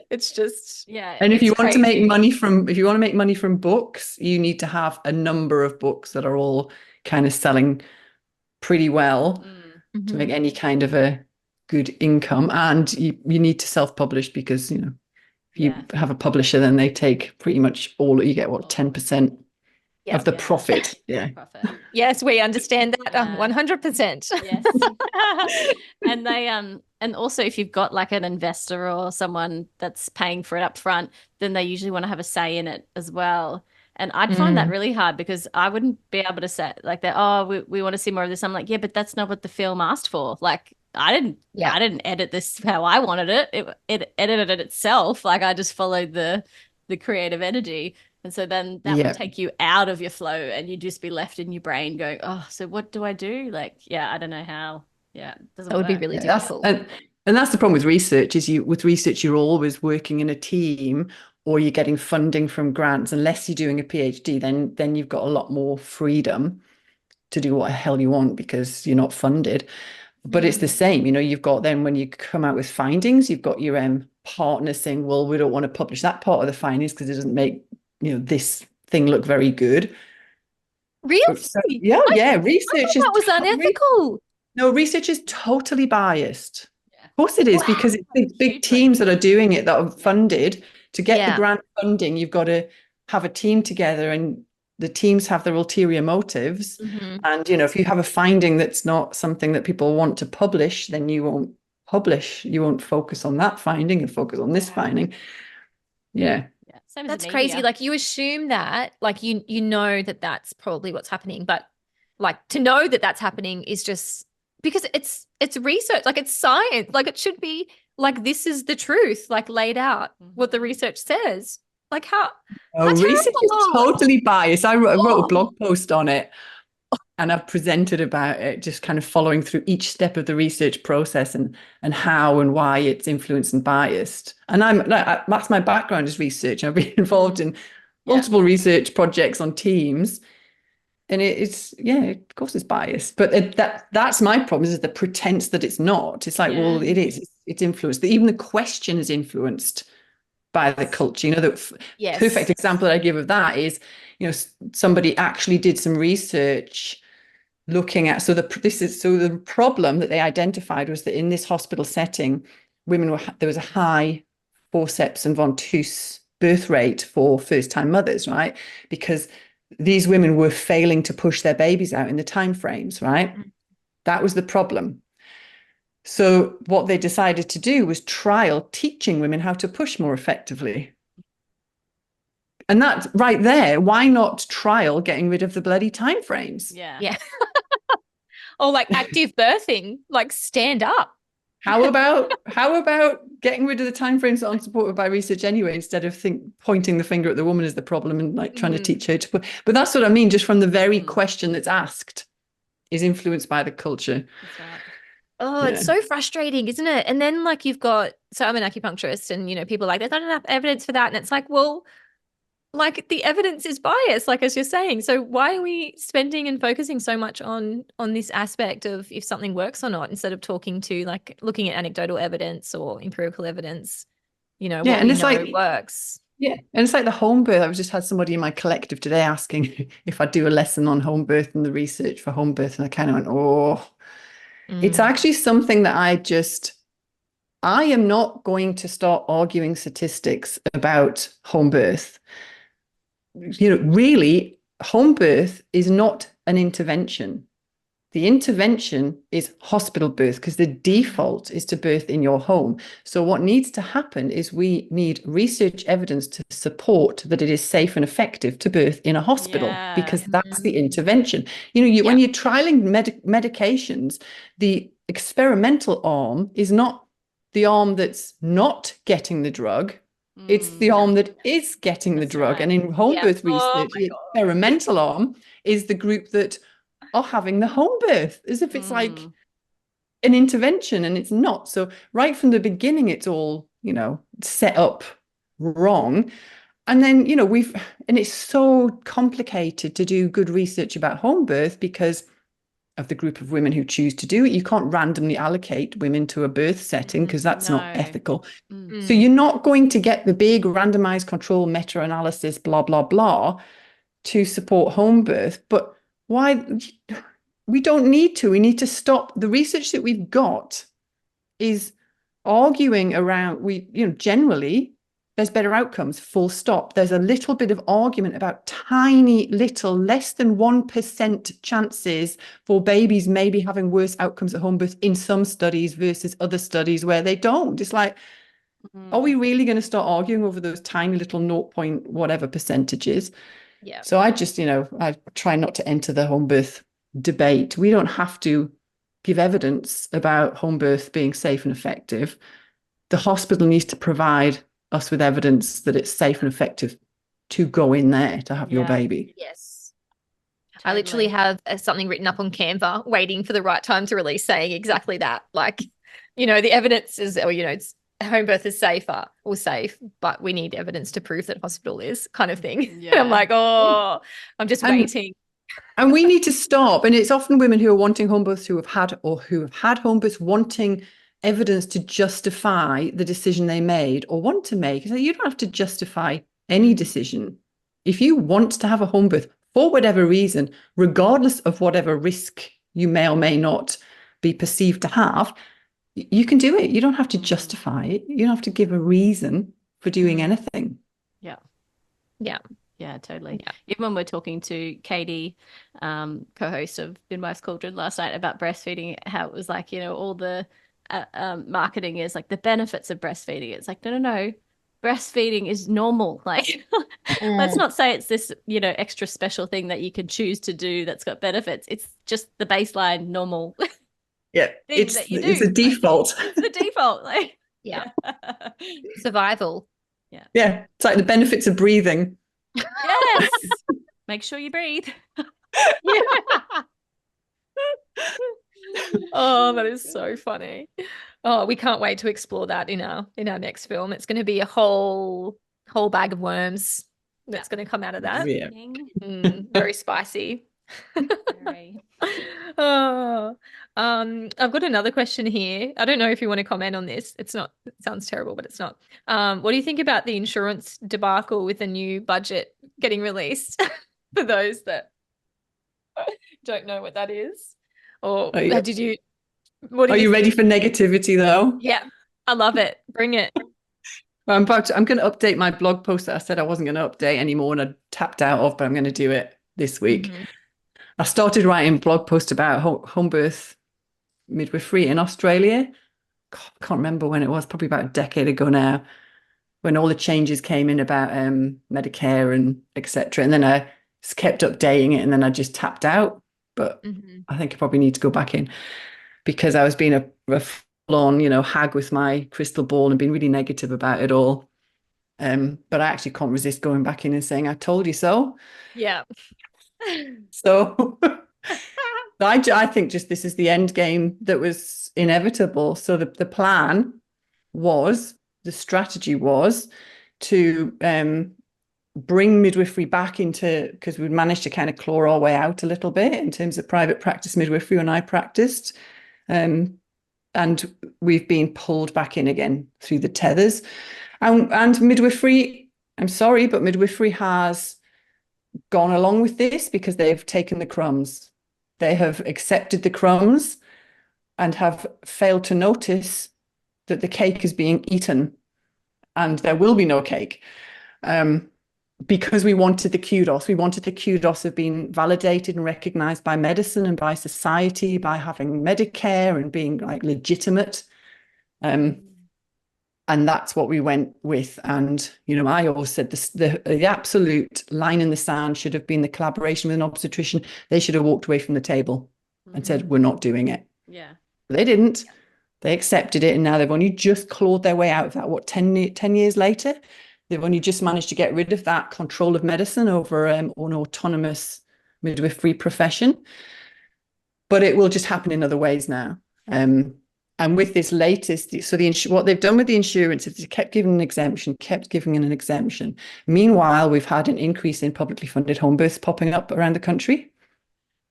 It's just And if you want to make money from books, you need to have a number of books that are all kind of selling pretty well to make any kind of a good income. And you need to self-publish because if you have a publisher, then they take pretty much all. You get 10% of the profit. Yes, we understand that 100%. Yes. And they and also if you've got like an investor or someone that's paying for it up front, then they usually want to have a say in it as well. And I'd find that really hard because I wouldn't be able to say like that, oh, we want to see more of this. I'm like, yeah, but that's not what the film asked for. Like I didn't edit this how I wanted it. It edited it itself. Like I just followed the creative energy. And so then that would take you out of your flow and you'd just be left in your brain going, oh, so what do I do? Like, I don't know how. Yeah. That would be really difficult. And that's the problem with research is with research, you're always working in a team or you're getting funding from grants. Unless you're doing a PhD, then you've got a lot more freedom to do what the hell you want because you're not funded. But it's the same, you've got then when you come out with findings, you've got your partner saying, well, we don't want to publish that part of the findings because it doesn't make this thing look very good. Really? So, research is that was unethical. No, research is totally biased. Of course it is, because it's big teams that are doing it that are funded. To get the grant funding, you've got to have a team together and the teams have their ulterior motives. And if you have a finding that's not something that people want to publish, then you won't publish. You won't focus on that finding and focus on this finding. That's crazy. Like you assume that, like you know that that's probably what's happening, but like to know that that's happening is just because it's research, like it's science, like it should be like this is the truth, like laid out what the research says. Like how? Research is totally biased. I wrote a blog post on it. and I've presented about it, just kind of following through each step of the research process and how and why it's influenced and biased. And that's my background is research. I've been involved in multiple research projects on teams, and it's of course it's biased, but that's my problem is the pretense that it's not. It's like, well, it is. It's influenced. Even the question is influenced by the culture. You know, the perfect example that I give of that is, you know, somebody actually did some research looking at, the problem that they identified was that in this hospital setting, there was a high forceps and ventouse birth rate for first-time mothers, right? Because these women were failing to push their babies out in the time frames, right? That was the problem. So what they decided to do was trial teaching women how to push more effectively. And that's right there. Why not trial getting rid of the bloody time frames? Yeah. Or like active birthing, like stand up. How about getting rid of the time frames that aren't supported by research anyway, instead of pointing the finger at the woman as the problem and like trying to teach her to put. But that's what I mean. Just from the very question that's asked is influenced by the culture. That's right. Oh, it's so frustrating, isn't it? And then like so I'm an acupuncturist, and you know, people are like, there's not enough evidence for that. And it's like, well, like the evidence is biased, like as you're saying. So why are we spending and focusing so much on this aspect of if something works or not, instead of looking at anecdotal evidence or empirical evidence, you know, what we know works. Yeah. And it's like the home birth. I've just had somebody in my collective today asking if I do a lesson on home birth and the research for home birth. And I kind of went, oh, it's actually something that I am not going to start arguing statistics about home birth. You know, really, home birth is not an intervention. The intervention is hospital birth, because the default is to birth in your home. So what needs to happen is we need research evidence to support that it is safe and effective to birth in a hospital, because that's the intervention. You know, when you're trialing medications, the experimental arm is not the arm that's not getting the drug. It's the arm that is getting the drug. Right. And in home birth research, the experimental arm is the group that are having the home birth, as if it's like an intervention, and it's not. So right from the beginning, it's all, you know, set up wrong. And then, you know, and it's so complicated to do good research about home birth because of the group of women who choose to do it. You can't randomly allocate women to a birth setting because that's not ethical. So you're not going to get the big randomized control meta-analysis, blah, blah, blah, to support home birth. But why? We don't need to. We need to stop. The research that we've got is arguing around, generally, there's better outcomes, full stop. There's a little bit of argument about tiny little, less than 1% chances for babies maybe having worse outcomes at home birth in some studies versus other studies where they don't. It's like, are we really going to start arguing over those tiny little 0 point whatever percentages? Yeah. So I just, I try not to enter the home birth debate. We don't have to give evidence about home birth being safe and effective. The hospital needs to provide us with evidence that it's safe and effective to go in there to have your baby. Yes. Totally. I literally have something written up on Canva waiting for the right time to release saying exactly that. Like, the evidence is, it's home birth is safer or safe, but we need evidence to prove that hospital is, kind of thing. Yeah. And I'm like, I'm just waiting. And we need to stop. And it's often women who are wanting home births who have had home births wanting evidence to justify the decision they made or want to make. So you don't have to justify any decision. If you want to have a home birth for whatever reason, regardless of whatever risk you may or may not be perceived to have, you can do it. You don't have to justify it. You don't have to give a reason for doing anything. Yeah. Yeah. Yeah, totally. Yeah. Even when we're talking to Katie, co-host of Midwives Cauldron last night about breastfeeding, how it was like, all the marketing is like the benefits of breastfeeding. It's like, no. Breastfeeding is normal. Like, let's not say it's this, extra special thing that you can choose to do that's got benefits. It's just the baseline normal. Yeah, it's a default. Like, it's the default. Like, yeah. Survival. Yeah. Yeah. It's like the benefits of breathing. Yes. Make sure you breathe. Oh, that is so funny. Oh, we can't wait to explore that in our next film. It's going to be a whole bag of worms that's going to come out of that. Yeah. Very spicy. Very. Oh, I've got another question here. I don't know if you want to comment on this. It's not, it sounds terrible, but it's not. What do you think about the insurance debacle with the new budget getting released? For those that don't know what that is, or Are you, did you? What do are you you think? ready for negativity though? Yeah, I love it. Bring it. I'm going to update my blog post that I said I wasn't going to update anymore and I tapped out of, but I'm going to do it this week. I started writing blog post about home birth midwifery in Australia. God, I can't remember when it was, probably about a decade ago now, when all the changes came in about Medicare and etc. And then I just kept updating it and then I just tapped out. But I think I probably need to go back in because I was being a full-on, hag with my crystal ball and being really negative about it all. But I actually can't resist going back in and saying, I told you so. Yeah. So I think just this is the end game that was inevitable. So the plan was, the strategy was to bring midwifery back into, because we'd managed to kind of claw our way out a little bit in terms of private practice midwifery when I practiced. And we've been pulled back in again through the tethers. And midwifery, I'm sorry, but midwifery has gone along with this because they've taken the crumbs. They have accepted the crumbs and have failed to notice that the cake is being eaten and there will be no cake. Because we wanted the kudos. We wanted the kudos of being validated and recognized by medicine and by society, by having Medicare and being like legitimate. And that's what we went with. And, I always said the absolute line in the sand should have been the collaboration with an obstetrician. They should have walked away from the table and said, we're not doing it. Yeah. But they didn't. They accepted it. And now they've only just clawed their way out of that. 10 years later? They've only just managed to get rid of that control of medicine over an autonomous midwifery profession. But it will just happen in other ways now. And with this latest, so what they've done with the insurance is they kept giving an exemption. Meanwhile, we've had an increase in publicly funded home births popping up around the country.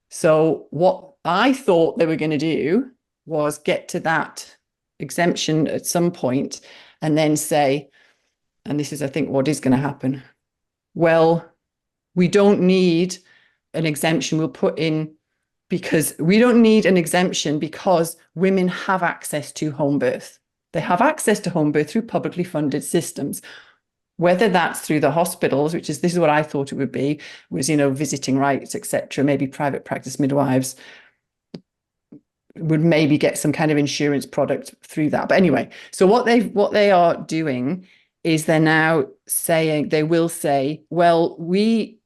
So what I thought they were going to do was get to that exemption at some point and then say, and this is, I think, what is going to happen. Well, we don't need an exemption. We'll put in, because we don't need an exemption because women have access to home birth. They have access to home birth through publicly funded systems, whether that's through the hospitals, this is what I thought it would be, was, visiting rites, etc. Maybe private practice midwives would maybe get some kind of insurance product through that. But anyway, so what they are doing is they're now saying, they will say, well, we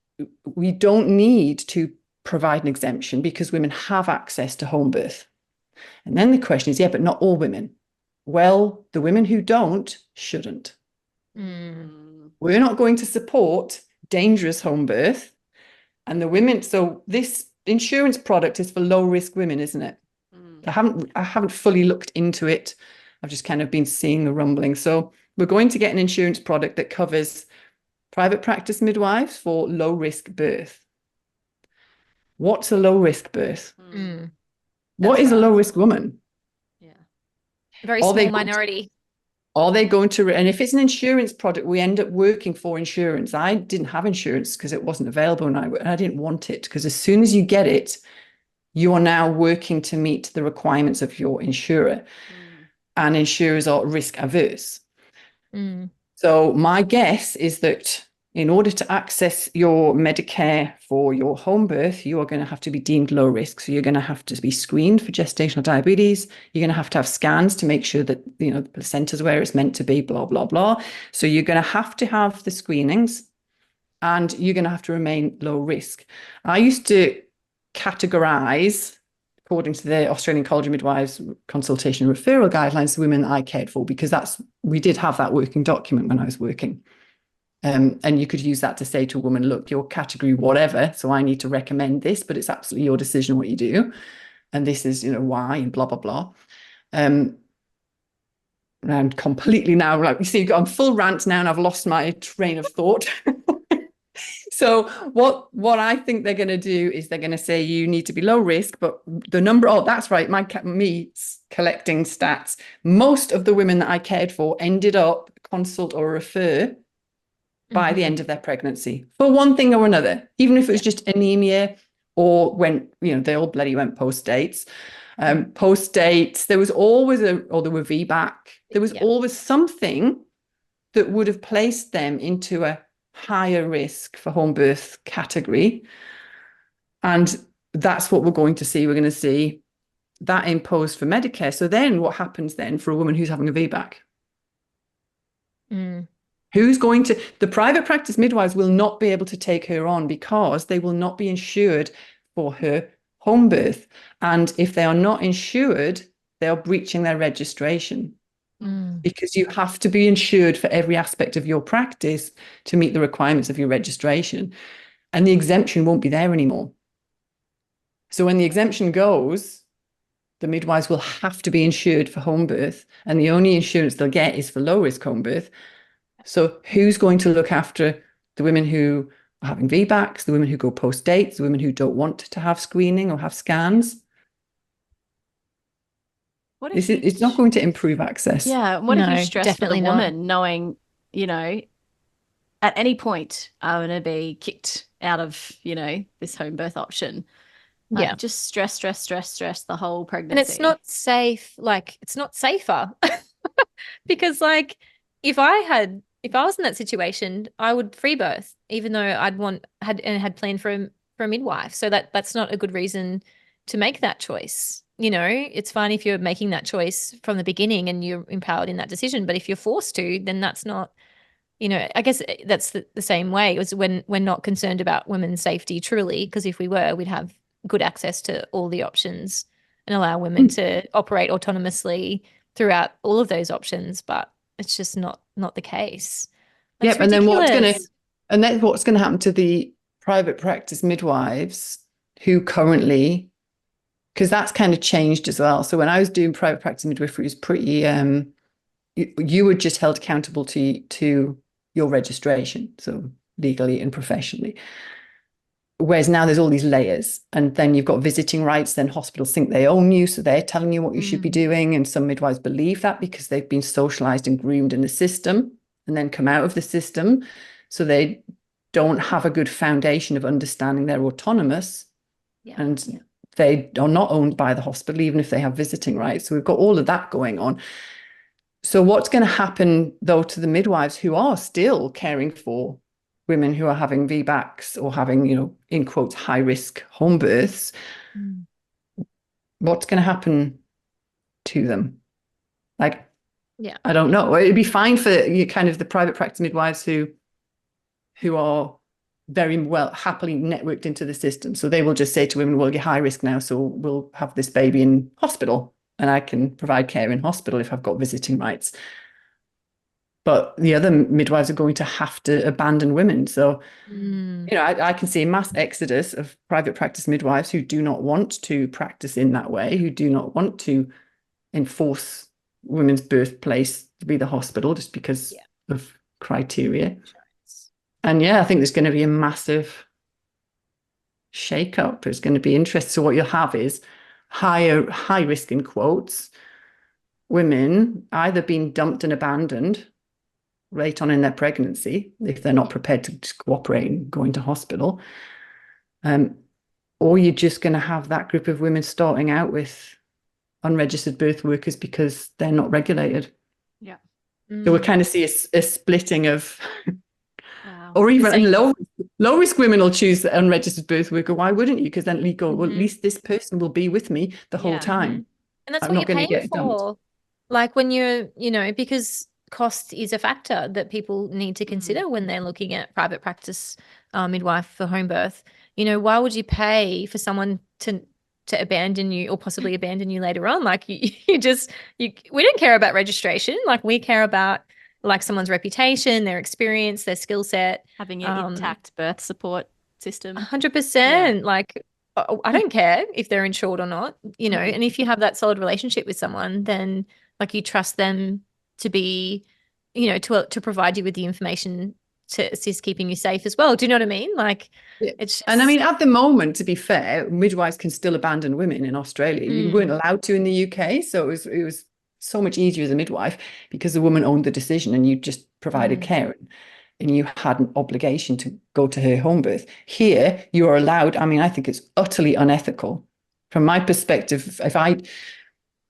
don't need to provide an exemption because women have access to home birth. And then the question is, yeah, but not all women. Well, the women who don't shouldn't. We're not going to support dangerous home birth. And the women, so this insurance product is for low risk women, isn't it? I haven't fully looked into it. I've just kind of been seeing the rumbling. So we're going to get an insurance product that covers private practice midwives for low risk birth. What's a low risk birth? What is a low risk woman? Yeah. Very small minority. Are they going to, and if it's an insurance product, we end up working for insurance. I didn't have insurance because it wasn't available and I didn't want it, because as soon as you get it, you are now working to meet the requirements of your insurer. And insurers are risk averse. So my guess is that in order to access your Medicare for your home birth, you are going to have to be deemed low risk. So you're going to have to be screened for gestational diabetes. You're going to have scans to make sure that, the placenta's where it's meant to be, blah, blah, blah. So you're going to have the screenings and you're going to have to remain low risk. I used to categorize, according to the Australian College of Midwives consultation and referral guidelines, the women that I cared for, because we did have that working document when I was working. And you could use that to say to a woman, look, your category, whatever, so I need to recommend this, but it's absolutely your decision what you do. and this is, why, and blah, blah, blah. And completely now, like you see, I'm full rant now and I've lost my train of thought. So what I think they're going to do is they're going to say you need to be low risk, but the number, that's right, me collecting stats. Most of the women that I cared for ended up consult or refer by the end of their pregnancy for one thing or another, even if it was just anemia or when, they all bloody went post-dates. Post-dates, there was always or they were VBAC. There was always something that would have placed them into a higher risk for home birth category. And that's what we're going to see. We're going to see that imposed for Medicare. So then what happens then for a woman who's having a VBAC? Who's going to, the private practice midwives will not be able to take her on because they will not be insured for her home birth. And if they are not insured, they are breaching their registration. Because you have to be insured for every aspect of your practice to meet the requirements of your registration. And the exemption won't be there anymore. So when the exemption goes, the midwives will have to be insured for home birth. And the only insurance they'll get is for low risk home birth. So who's going to look after the women who are having VBACs, the women who go post-dates, the women who don't want to have screening or have scans? It's not going to improve access. Yeah. What a huge stress for the definitely woman knowing, at any point I'm going to be kicked out of, this home birth option. Just stress the whole pregnancy. And it's not safe. Like, it's not safer because like if I was in that situation, I would free birth, even though had planned for a midwife. So that's not a good reason to make that choice. It's fine if you're making that choice from the beginning and you're empowered in that decision. But if you're forced to, then that's not, I guess that's the same way as when we're not concerned about women's safety truly, because if we were, we'd have good access to all the options and allow women to operate autonomously throughout all of those options. But it's just not the case. That's and then ridiculous. what's going to happen to the private practice midwives who currently, because that's kind of changed as well. So when I was doing private practice midwifery, it was pretty, you were just held accountable to your registration, so legally and professionally. Whereas now there's all these layers, and then you've got visiting rights, then hospitals think they own you, so they're telling you what you should be doing. And some midwives believe that because they've been socialized and groomed in the system and then come out of the system. So they don't have a good foundation of understanding they're autonomous. And they are not owned by the hospital, even if they have visiting rights. So we've got all of that going on. So what's going to happen, though, to the midwives who are still caring for women who are having VBACs or having, in quotes, high-risk home births? What's going to happen to them? Like, I don't know. It'd be fine for kind of the private practice midwives who are very well happily networked into the system. So they will just say to women, well, you're high risk now, so we'll have this baby in hospital and I can provide care in hospital if I've got visiting rights. But the other midwives are going to have to abandon women. So, I can see a mass exodus of private practice midwives who do not want to practice in that way, who do not want to enforce women's birthplace to be the hospital just because of criteria. And I think there's going to be a massive shake-up. There's going to be interest. So what you'll have is high risk, in quotes, women either being dumped and abandoned late on in their pregnancy if they're not prepared to just cooperate and go into hospital, or you're just going to have that group of women starting out with unregistered birth workers because they're not regulated. So we'll kind of see a splitting of or even low risk women will choose the unregistered birth worker. Why wouldn't you? Because then you go, well, at least this person will be with me the whole time. And that's what you're paying for. Like when you're, because cost is a factor that people need to consider when they're looking at private practice midwife for home birth. Why would you pay for someone to abandon you or possibly abandon you later on? Like we don't care about registration. Like we care about like someone's reputation, their experience, their skill set. Having an intact birth support system. 100%. Like I don't care if they're insured or not, you know, and if you have that solid relationship with someone, then like you trust them to be, you know, to provide you with the information to assist keeping you safe as well. Do you know what I mean? Like it's And I just mean, at the moment, to be fair, midwives can still abandon women in Australia. You weren't allowed to in the UK, so it was so much easier as a midwife because the woman owned the decision and you just provided care and you had an obligation to go to her home birth. Here, you are allowed. I mean, I think it's utterly unethical from my perspective.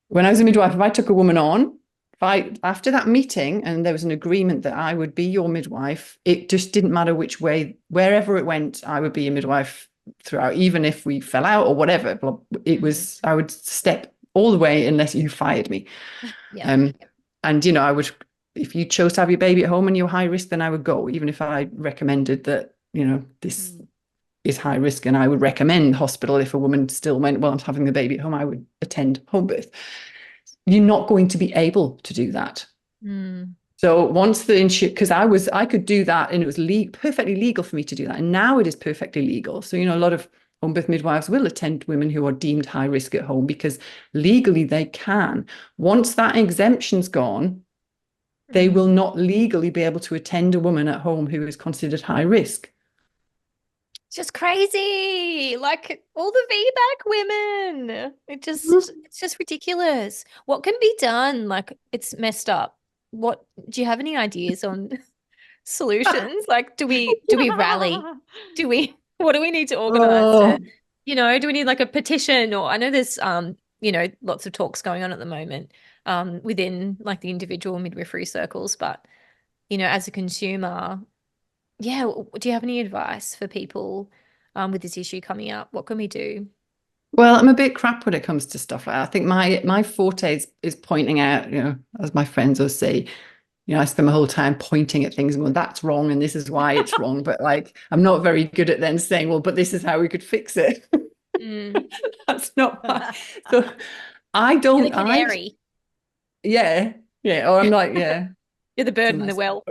When I was a midwife, if I took a woman on, after that meeting and there was an agreement that I would be your midwife, it just didn't matter which way, wherever it went, I would be a midwife throughout, even if we fell out or whatever. It was, I would step all the way unless you fired me. And, you know, I would, if you chose to have your baby at home and you're high risk, then I would go, even if I recommended that, you know, this is high risk. And I would recommend hospital. If a woman still went, well, I'm having the baby at home, I would attend home birth. You're not going to be able to do that. So once because I could do that and it was perfectly legal for me to do that. And now it is perfectly legal. So, you know, a lot of home birth midwives will attend women who are deemed high risk at home because legally they can. Once that exemption's gone, they will not legally be able to attend a woman at home who is considered high risk. It's just crazy. Like all the VBAC women. It's just ridiculous. What can be done? Like it's messed up. What do you have any ideas on solutions? Like do we rally? What do we need to organize to, you know, do we need like a petition? Or I know there's you know, lots of talks going on at the moment within like the individual midwifery circles, but you know, as a consumer, yeah, do you have any advice for people with this issue coming up? What can we do? Well, I'm a bit crap when it comes to stuff like that. I think my forte is pointing out, you know, as my friends will say, you know, I spend my whole time pointing at things and going, that's wrong and this is why it's wrong. But like, I'm not very good at then saying, well, but this is how we could fix it. That's not so I don't. You're the canary. Yeah. Or I'm like, yeah. You're the bird in the well.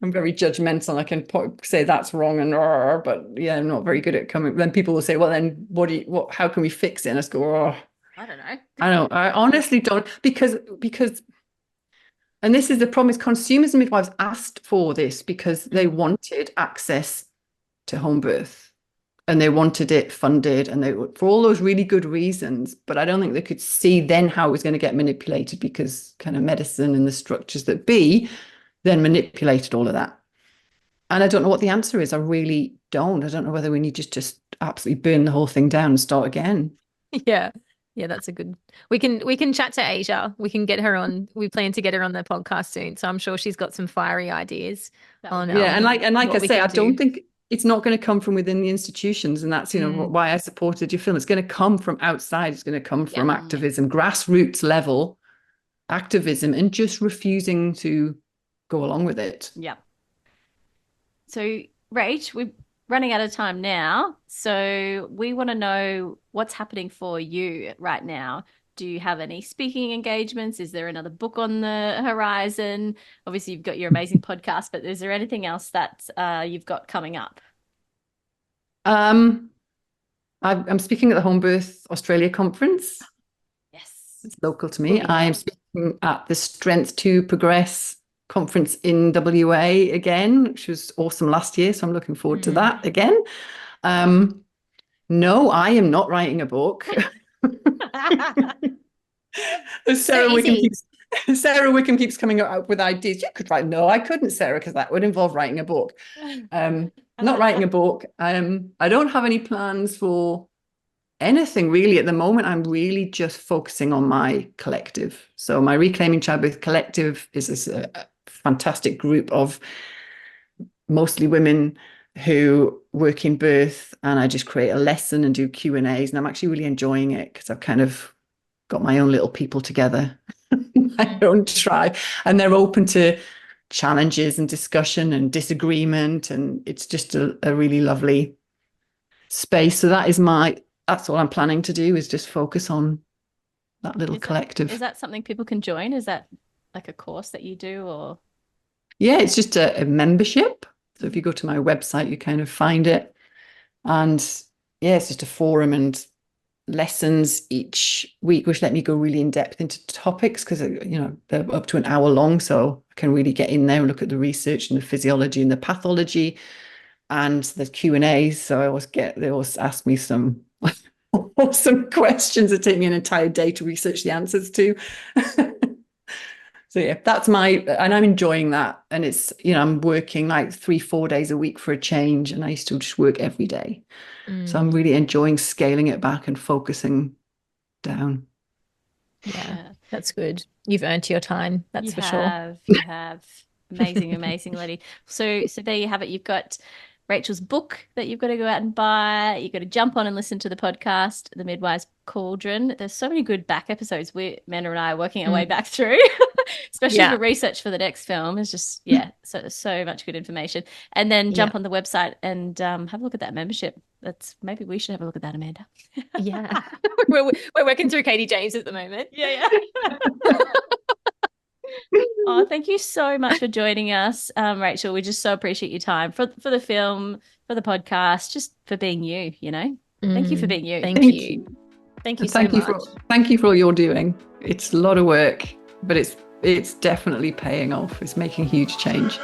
I'm very judgmental. I can say that's wrong but yeah, I'm not very good at coming. Then people will say, well, then how can we fix it? And I just go, I don't know. I honestly don't because and this is the problem is consumers and midwives asked for this because they wanted access to home birth and they wanted it funded and for all those really good reasons, but I don't think they could see then how it was going to get manipulated because kind of medicine and the structures that be then manipulated all of that. And I don't know what the answer is. I really don't. I don't know whether we need to just absolutely burn the whole thing down and start again. Yeah. Yeah, that's a good. We can chat to Asia. We can get her on. We plan to get her on the podcast soon. So I'm sure she's got some fiery ideas on and like I say, I don't think it's not going to come from within the institutions. And that's, you know, why I supported your film. It's going to come from outside. It's going to come from activism, grassroots level activism, and just refusing to go along with it. Yeah. So, Rach, we're running out of time now. So we want to know what's happening for you right now. Do you have any speaking engagements? Is there another book on the horizon? Obviously, you've got your amazing podcast, but is there anything else that you've got coming up? I'm speaking at the Home Birth Australia conference. Yes. It's local to me. I am speaking at the Strength to Progress conference in WA again, which was awesome last year. So I'm looking forward to that again. No, I am not writing a book. Sarah Wickham keeps coming up with ideas. You could write. No, I couldn't, Sarah, because that would involve writing a book. Not writing a book. I don't have any plans for anything really at the moment. I'm really just focusing on my collective. So my Reclaiming Childbirth collective is a fantastic group of mostly women who work in birth, and I just create a lesson and do Q&As, and I'm actually really enjoying it because I've kind of got my own little people together, my own tribe, and they're open to challenges and discussion and disagreement, and it's just a really lovely space. So that's all I'm planning to do, is just focus on that little collective. Is that something people can join? Is that like a course that you do, or? Yeah, it's just a membership. So if you go to my website, you kind of find it. And yeah, it's just a forum and lessons each week, which let me go really in depth into topics, because they're up to an hour long, so I can really get in there and look at the research and the physiology and the pathology and the Q&A. So they always ask me some awesome questions that take me an entire day to research the answers to. So yeah, and I'm enjoying that. And it's, I'm working like 3-4 days a week for a change, and I used to just work every day. So I'm really enjoying scaling it back and focusing down. Yeah, that's good. You've earned your time, that's for sure. You have. Amazing lady. So there you have it. You've got Rachel's book that you've got to go out and buy. You've got to jump on and listen to the podcast, The Midwives Cauldron. There's so many good back episodes Amanda and I are working our way back through, especially for research for the next film. It's just, so much good information. And then jump on the website and have a look at that membership. Maybe we should have a look at that, Amanda. Yeah. We're working through Katie James at the moment. Yeah. Oh, thank you so much for joining us, Rachel. We just so appreciate your time for the film, for the podcast, just for being you, Thank you for being you. Thank you. Thank you so much. Thank you for all you're doing. It's a lot of work, but it's definitely paying off. It's making huge change.